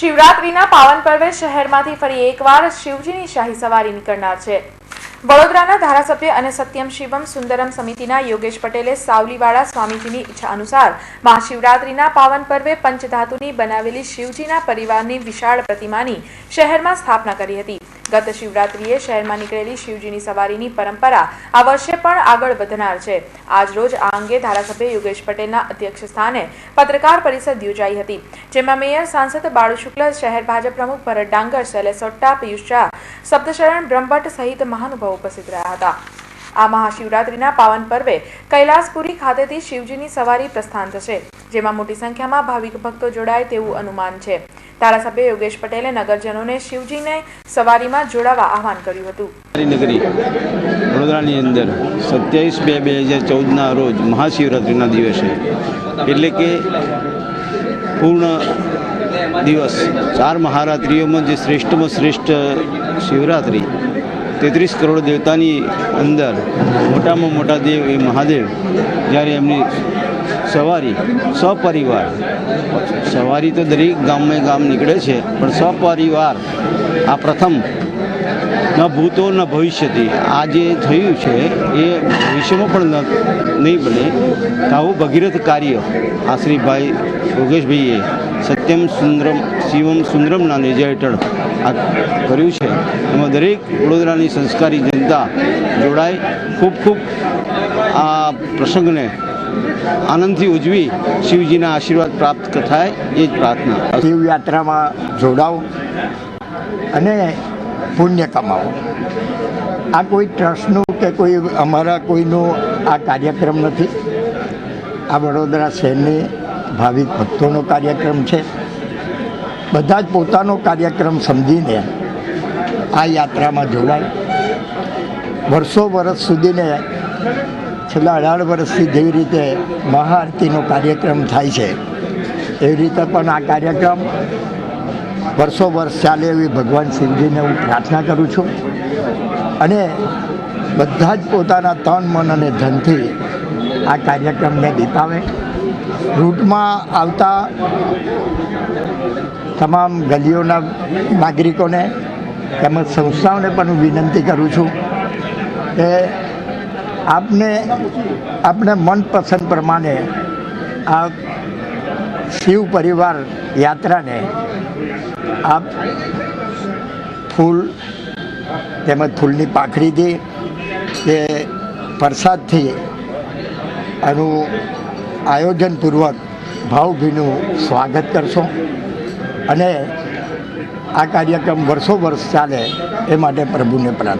શિવરાત્રીના પાવન પર્વે શહેરમાંથી ફરી એકવાર શિવજીની શાહી સવારી નીકળનાર છે। વડોદરાના ધારાસભ્ય અને સત્યમ શિવમ સુંદરમ સમિતિના યોગેશ પટેલે સાવલીવાળા સ્વામીજીની ઈચ્છા અનુસાર મહાશિવરાત્રીના પાવન પર્વે પંચધાતુની બનાવેલી શિવજીના પરિવારની વિશાળ પ્રતિમાની શહેરમાં સ્થાપના કરી હતી। ગત શિવરાત્રીએ શહેરમાં નીકળેલી શિવજીની સવારીની પરંપરા આ વર્ષે પણ આગળ વધનાર છે। આજરોજ આ અંગે ધારાસભ્ય યોગેશ પટેલના અધ્યક્ષ સ્થાને પત્રકાર પરિષદ યોજાઈ હતી, જેમાં મેયર સાંસદ બાળુ શુક્લ, શહેર ભાજપ પ્રમુખ ભરત ડાંગર, શૈલેષ સોટ્ટા, પિયુષ શાહ, સપ્તશરણ બ્રહ્મભટ્ટ સહિત મહાનુભાવો ઉપસ્થિત રહ્યા હતા। આ મહાશિવરાત્રીના પાવન પર્વે કૈલાસપુરી ખાતેથી શિવજીની સવારી પ્રસ્થાન થશે, જેમાં મોટી સંખ્યામાં ભાવિક ભક્તો જોડાય તેવું અનુમાન છે। ધારાસભ્ય યોગેશ પટેલે નગરજનોને શિવજીને સવારીમાં જોડાવા આહવાન કર્યું હતું। નગરી વડોદરાની અંદર 27/2/2014ના રોજ મહાશિવરાત્રિના દિવસે એટલે કે પૂર્ણ દિવસ 4 મહારાત્રિઓમાં જે શ્રેષ્ઠમાં શ્રેષ્ઠ શિવરાત્રિ 33 કરોડ દેવતાની અંદર મોટામાં મોટા દેવ એ મહાદેવ જ્યારે એમની સવારી સપરિવાર, સવારી તો દરેક ગામમાં ગામ નીકળે છે, પણ સપરિવાર આ પ્રથમ ન ભૂતો ન ભવિષ્યથી આ જે થયું છે એ ભવિષ્યમાં પણ નહીં બને આવું ભગીરથ કાર્ય આ શ્રીભાઈ યોગેશભાઈએ સત્યમ શિવમ સુંદરમના નેજા હેઠળ આ કર્યું છે। એમાં દરેક વડોદરાની સંસ્કારી જનતા જોડાય, ખૂબ ખૂબ આ પ્રસંગને આનંદથી ઉજવી શિવજીના આશીર્વાદ પ્રાપ્ત થાય એ જ પ્રાર્થના। શિવયાત્રામાં જોડાઓ અને પુણ્ય કમાવો। આ કોઈ ટ્રસ્ટનું કે કોઈ અમારા કોઈનું આ કાર્યક્રમ નથી, આ વડોદરા શહેરની ભાવિક ભક્તોનો કાર્યક્રમ છે। બધા જ પોતાનો કાર્યક્રમ સમજીને આ યાત્રામાં જોડાય। વર્ષો વર્ષ સુધીને છેલ્લા 18 વર્ષથી જેવી રીતે મહાઆરતીનો કાર્યક્રમ થાય છે એવી રીતે પણ આ કાર્યક્રમ વર્ષો વર્ષ ચાલે એવી ભગવાન શિવજીને હું પ્રાર્થના કરું છું અને બધા જ પોતાના તન, મન અને ધનથી આ કાર્યક્રમને દીપાવે। રૂટમાં આવતા તમામ ગલીઓના નાગરિકોને તેમજ સંસ્થાઓને પણ હું વિનંતી કરું છું કે આપને મનપસંદ પ્રમાણે આ શિવ પરિવાર યાત્રાને આપ ફૂલ તેમજ ફૂલની પાંખડીથી કે પ્રસાદથી આનું આયોજનપૂર્વક ભાવભીનું સ્વાગત કરશો અને આ કાર્યક્રમ વર્ષો વર્ષ ચાલે એ માટે પ્રભુને પ્રાર્થના।